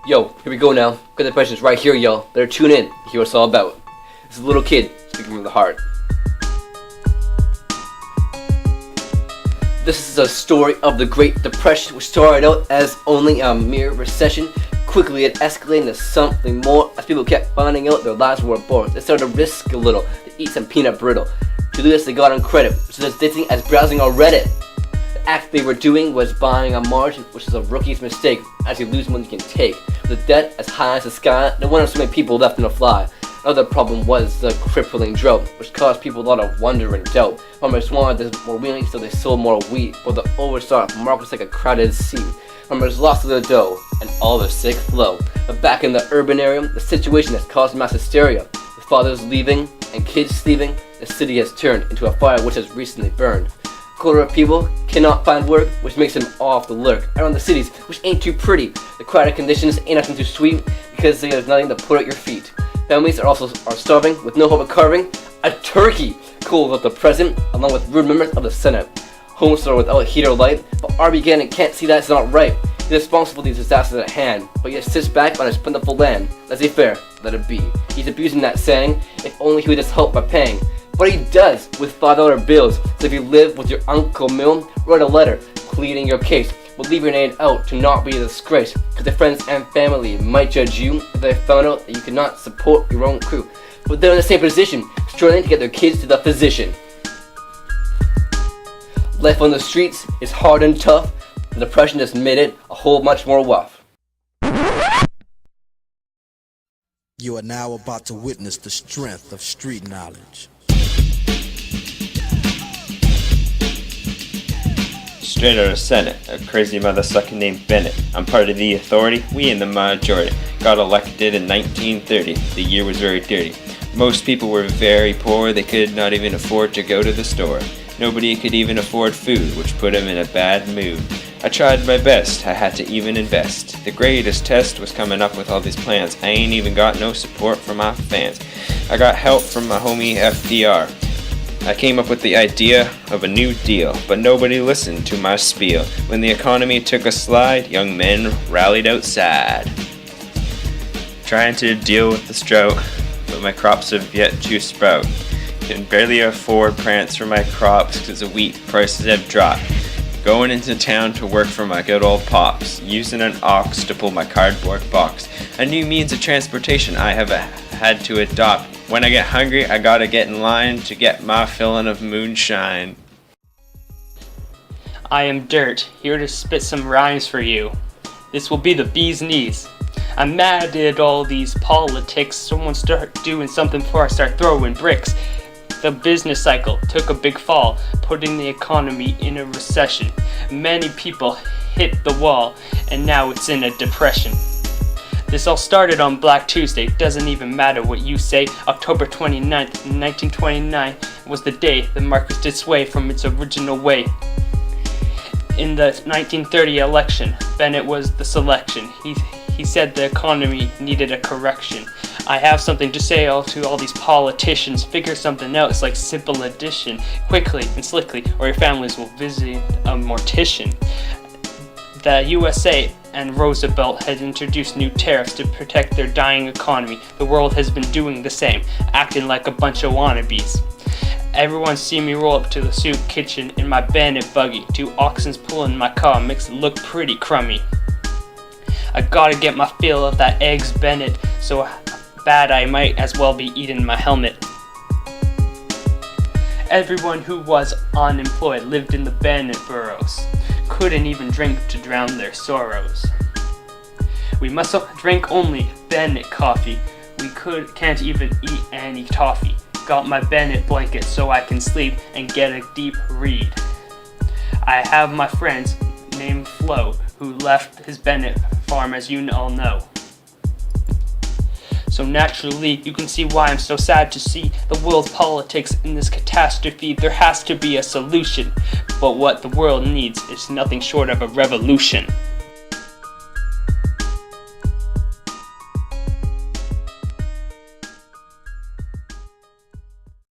Yo, here we go now. Got the questions right here, y'all. Better tune in, hear what it's all about. It's a little kid speaking from the heart. This is a story of the Great Depression, which started out as only a mere recession. Quickly it escalated into something more as people kept finding out their lives were boring. They started to risk a little to eat some peanut brittle. To do this, they got on credit, which is as addicting as browsing on Reddit. The act they were doing was buying a margin, which is a rookie's mistake, as you lose more than you can take. With a debt as high as the sky, no wonder so many people left in a fly. Another problem was the crippling drought, which caused people a lot of wonder and doubt. Farmers wanted more wheat, so they sold more wheat, but the overstocked market was like a crowded sea. Farmers lost their dough, and all their sick flow. But back in the urban area, the situation has caused mass hysteria. With fathers leaving and kids thieving, the city has turned into a fire which has recently burned. A quarter of people cannot find work, which makes them off the lurk around the cities, which ain't too pretty. The crowded conditions ain't nothing too sweet, because there's nothing to put at your feet. Families are starving with no hope of carving a turkey cool without the president, along with rude members of the Senate. Homes are without heat or light, but Armageddon can't see that it's not right. He's responsible for these disasters at hand, but yet sits back on his plentiful land. Laissez-faire, let it be. He's abusing that saying, if only he would just help by paying. But he does with $5 bills. So if you live with your Uncle Mill, write a letter pleading your case. But leave your name out to not be a disgrace, because their friends and family might judge you if they found out that you cannot support your own crew. But they're in the same position, struggling to get their kids to the physician. Life on the streets is hard and tough. The depression just made it a whole much more rough. You are now about to witness the strength of street knowledge. Straight out of Senate, a crazy motherfucker named Bennett. I'm part of the authority, we in the majority. Got elected in 1930, the year was very dirty. Most people were very poor, they could not even afford to go to the store. Nobody could even afford food, which put them in a bad mood. I tried my best, I had to even invest. The greatest test was coming up with all these plans. I ain't even got no support from my fans. I got help from my homie FDR. I came up with the idea of a new deal, but nobody listened to my spiel. When the economy took a slide, young men rallied outside. Trying to deal with the drought, but my crops have yet to sprout. Can barely afford plants for my crops because the wheat prices have dropped. Going into town to work for my good old pops, using an ox to pull my cardboard box. A new means of transportation I have had to adopt. When I get hungry, I gotta get in line to get my filling of moonshine. I am Dirt, here to spit some rhymes for you. This will be the bee's knees. I'm mad at all these politics. Someone start doing something before I start throwing bricks. The business cycle took a big fall, putting the economy in a recession. Many people hit the wall, and now it's in a depression. This all started on Black Tuesday, doesn't even matter what you say. October 29th, 1929 was the day the market did sway from its original way. In the 1930 election, Bennett was the selection. He said the economy needed a correction. I have something to say to all these politicians. Figure something out, it's like simple addition. Quickly and slickly, or your families will visit a mortician. The USA and Roosevelt had introduced new tariffs to protect their dying economy. The world has been doing the same, acting like a bunch of wannabes. Everyone see me roll up to the soup kitchen in my Bennett buggy. 2 oxen pulling my car makes it look pretty crummy. I gotta get my fill of that eggs Bennett, so bad I might as well be eating my helmet. Everyone who was unemployed lived in the Bennett boroughs. Couldn't even drink to drown their sorrows. We must drink only Bennett coffee. We can't even eat any toffee. Got my Bennett blanket so I can sleep and get a deep read. I have my friends named Flo who left his Bennett farm, as you all know. So naturally, you can see why I'm so sad to see the world's politics in this catastrophe. There has to be a solution, but what the world needs is nothing short of a revolution.